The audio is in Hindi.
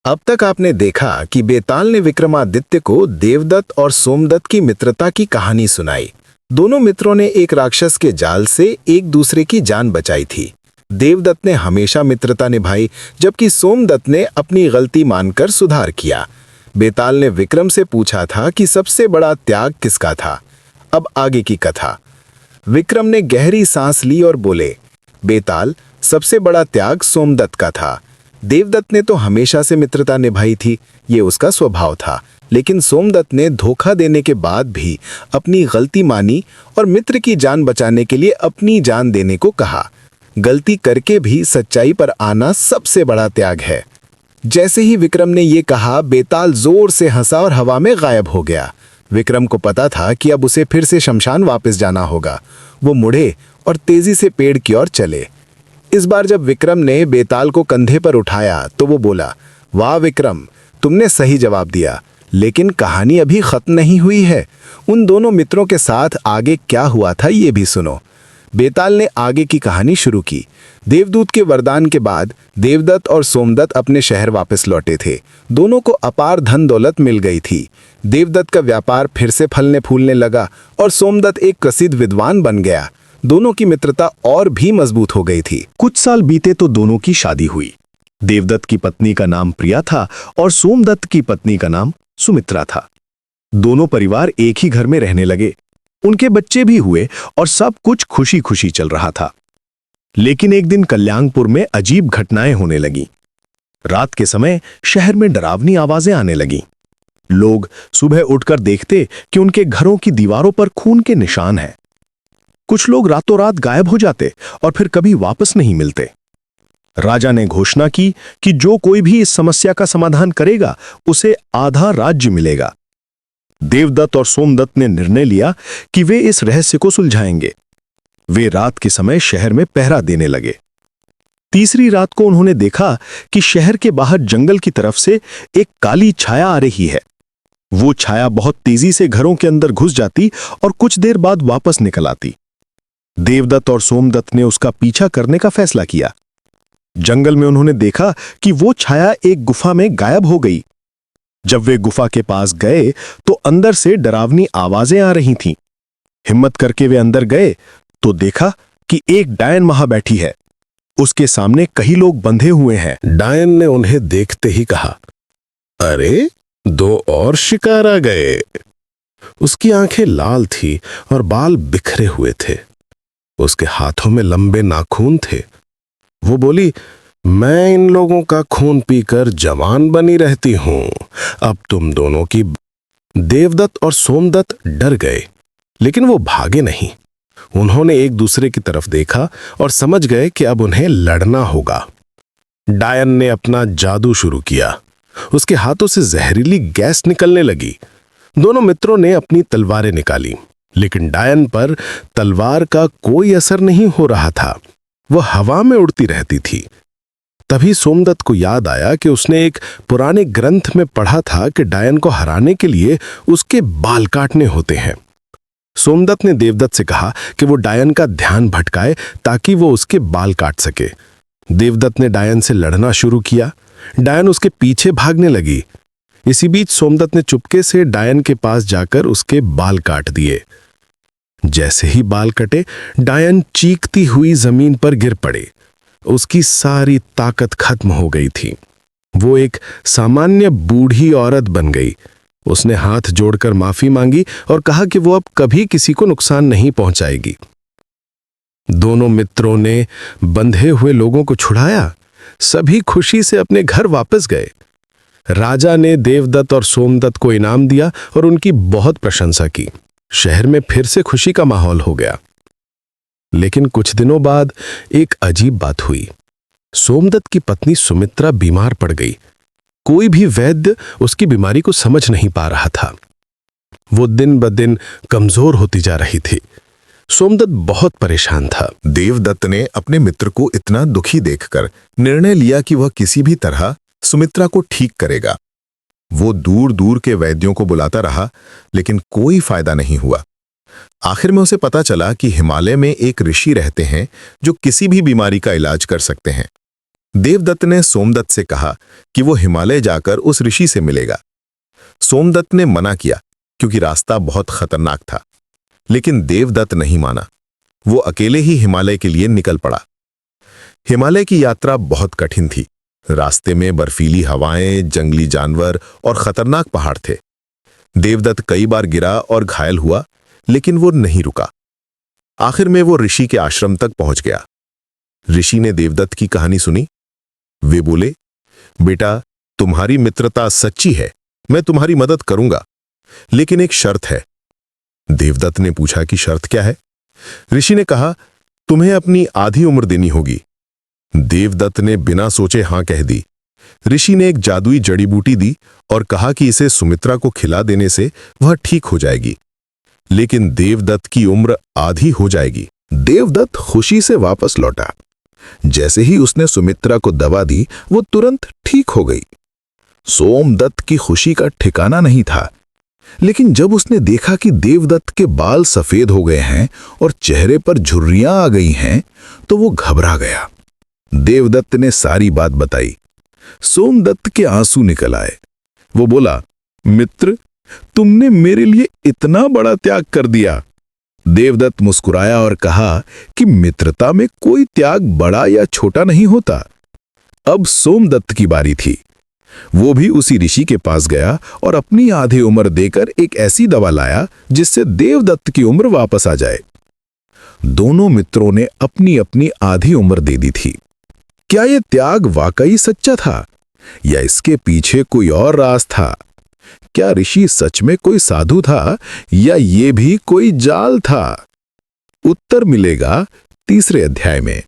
अब तक आपने देखा कि बेताल ने विक्रमादित्य को देवदत्त और सोमदत्त की मित्रता की कहानी सुनाई। दोनों मित्रों ने एक राक्षस के जाल से एक दूसरे की जान बचाई थी। देवदत्त ने हमेशा मित्रता निभाई, जबकि सोमदत्त ने अपनी गलती मानकर सुधार किया। बेताल ने विक्रम से पूछा था कि सबसे बड़ा त्याग किसका था। अब आगे की कथा। विक्रम ने गहरी सांस ली और बोले, बेताल, सबसे बड़ा त्याग सोमदत्त का था। देवदत्त ने तो हमेशा से मित्रता निभाई थी, ये उसका स्वभाव था, लेकिन सोमदत्त ने धोखा देने के बाद भी अपनी गलती मानी और मित्र की जान बचाने के लिए अपनी जान देने को कहा। गलती करके भी सच्चाई पर आना सबसे बड़ा त्याग है। जैसे ही विक्रम ने ये कहा, बेताल जोर से हंसा और हवा में गायब हो गया। विक्रम को पता था कि अब उसे फिर से शमशान वापस जाना होगा। वो मुड़े और तेजी से पेड़ की ओर चले। इस बार जब विक्रम ने बेताल को कंधे पर उठाया तो वो बोला, वाह विक्रम, तुमने सही जवाब दिया, लेकिन कहानी अभी खत्म नहीं हुई है। उन दोनों मित्रों के साथ आगे क्या हुआ था ये भी सुनो। बेताल ने आगे की कहानी शुरू की। देवदूत के वरदान के बाद देवदत्त और सोमदत्त अपने शहर वापस लौटे थे। दोनों को अपार धन दौलत मिल गई थी। देवदत्त का व्यापार फिर से फलने फूलने लगा और सोमदत्त एक प्रसिद्ध विद्वान बन गया। दोनों की मित्रता और भी मजबूत हो गई थी। कुछ साल बीते तो दोनों की शादी हुई। देवदत्त की पत्नी का नाम प्रिया था और सोमदत्त की पत्नी का नाम सुमित्रा था। दोनों परिवार एक ही घर में रहने लगे। उनके बच्चे भी हुए और सब कुछ खुशी खुशी चल रहा था। लेकिन एक दिन कल्याणपुर में अजीब घटनाएं होने लगी। रात के समय शहर में डरावनी आवाजें आने लगीं। लोग सुबह उठकर देखते कि उनके घरों की दीवारों पर खून के निशान हैं। कुछ लोग रातों रात गायब हो जाते और फिर कभी वापस नहीं मिलते। राजा ने घोषणा की कि जो कोई भी इस समस्या का समाधान करेगा उसे आधा राज्य मिलेगा। देवदत्त और सोमदत्त ने निर्णय लिया कि वे इस रहस्य को सुलझाएंगे। वे रात के समय शहर में पहरा देने लगे। तीसरी रात को उन्होंने देखा कि शहर के बाहर जंगल की तरफ से एक काली छाया आ रही है। वो छाया बहुत तेजी से घरों के अंदर घुस जाती और कुछ देर बाद वापस निकल आती। देवदत्त और सोमदत्त ने उसका पीछा करने का फैसला किया। जंगल में उन्होंने देखा कि वो छाया एक गुफा में गायब हो गई। जब वे गुफा के पास गए तो अंदर से डरावनी आवाजें आ रही थीं। हिम्मत करके वे अंदर गए तो देखा कि एक डायन वहां बैठी है। उसके सामने कई लोग बंधे हुए हैं। डायन ने उन्हें देखते ही कहा, अरे, दो और शिकार आ गए। उसकी आंखें लाल थी और बाल बिखरे हुए थे। उसके हाथों में लंबे नाखून थे। वो बोली, मैं इन लोगों का खून पीकर जवान बनी रहती हूं। अब तुम दोनों की। देवदत्त और सोमदत्त डर गए, लेकिन वो भागे नहीं। उन्होंने एक दूसरे की तरफ देखा और समझ गए कि अब उन्हें लड़ना होगा। डायन ने अपना जादू शुरू किया। उसके हाथों से जहरीली गैस निकलने लगी। दोनों मित्रों ने अपनी तलवारें निकाली, लेकिन डायन पर तलवार का कोई असर नहीं हो रहा था। वह हवा में उड़ती रहती थी। तभी सोमदत्त को याद आया कि उसने एक पुराने ग्रंथ में पढ़ा था कि डायन को हराने के लिए उसके बाल काटने होते हैं। सोमदत्त ने देवदत्त से कहा कि वो डायन का ध्यान भटकाए ताकि वो उसके बाल काट सके। देवदत्त ने डायन से लड़ना शुरू किया। डायन उसके पीछे भागने लगी। इसी बीच सोमदत्त ने चुपके से डायन के पास जाकर उसके बाल काट दिए। जैसे ही बाल कटे, डायन चीखती हुई जमीन पर गिर पड़ी। उसकी सारी ताकत खत्म हो गई थी। वो एक सामान्य बूढ़ी औरत बन गई। उसने हाथ जोड़कर माफी मांगी और कहा कि वो अब कभी किसी को नुकसान नहीं पहुंचाएगी। दोनों मित्रों ने बंधे हुए लोगों को छुड़ाया। सभी खुशी से अपने घर वापस गए। राजा ने देवदत्त और सोमदत्त को इनाम दिया और उनकी बहुत प्रशंसा की। शहर में फिर से खुशी का माहौल हो गया। लेकिन कुछ दिनों बाद एक अजीब बात हुई। सोमदत्त की पत्नी सुमित्रा बीमार पड़ गई। कोई भी वैद्य उसकी बीमारी को समझ नहीं पा रहा था। वो दिन ब दिन कमजोर होती जा रही थी। सोमदत्त बहुत परेशान था। देवदत्त ने अपने मित्र को इतना दुखी देखकर निर्णय लिया कि वह किसी भी तरह सुमित्रा को ठीक करेगा। वो दूर दूर के वैद्यों को बुलाता रहा, लेकिन कोई फायदा नहीं हुआ। आखिर में उसे पता चला कि हिमालय में एक ऋषि रहते हैं जो किसी भी बीमारी का इलाज कर सकते हैं। देवदत्त ने सोमदत्त से कहा कि वो हिमालय जाकर उस ऋषि से मिलेगा। सोमदत्त ने मना किया क्योंकि रास्ता बहुत खतरनाक था, लेकिन देवदत्त नहीं माना। वो अकेले ही हिमालय के लिए निकल पड़ा। हिमालय की यात्रा बहुत कठिन थी। रास्ते में बर्फीली हवाएं, जंगली जानवर और खतरनाक पहाड़ थे। देवदत्त कई बार गिरा और घायल हुआ, लेकिन वो नहीं रुका। आखिर में वो ऋषि के आश्रम तक पहुंच गया। ऋषि ने देवदत्त की कहानी सुनी। वे बोले, बेटा, तुम्हारी मित्रता सच्ची है, मैं तुम्हारी मदद करूंगा, लेकिन एक शर्त है। देवदत्त ने पूछा कि शर्त क्या है? ऋषि ने कहा, तुम्हें अपनी आधी उम्र देनी होगी। देवदत्त ने बिना सोचे हां कह दी। ऋषि ने एक जादुई जड़ी बूटी दी और कहा कि इसे सुमित्रा को खिला देने से वह ठीक हो जाएगी, लेकिन देवदत्त की उम्र आधी हो जाएगी। देवदत्त खुशी से वापस लौटा। जैसे ही उसने सुमित्रा को दवा दी, वो तुरंत ठीक हो गई। सोमदत्त की खुशी का ठिकाना नहीं था, लेकिन जब उसने देखा कि देवदत्त के बाल सफेद हो गए हैं और चेहरे पर झुर्रियां आ गई हैं, तो वो घबरा गया। देवदत्त ने सारी बात बताई। सोमदत्त के आंसू निकल आए। वो बोला, मित्र, तुमने मेरे लिए इतना बड़ा त्याग कर दिया। देवदत्त मुस्कुराया और कहा कि मित्रता में कोई त्याग बड़ा या छोटा नहीं होता। अब सोमदत्त की बारी थी। वो भी उसी ऋषि के पास गया और अपनी आधी उम्र देकर एक ऐसी दवा लाया जिससे देवदत्त की उम्र वापस आ जाए। दोनों मित्रों ने अपनी अपनी आधी उम्र दे दी थी। क्या यह त्याग वाकई सच्चा था या इसके पीछे कोई और राज था? क्या ऋषि सच में कोई साधु था या ये भी कोई जाल था? उत्तर मिलेगा तीसरे अध्याय में।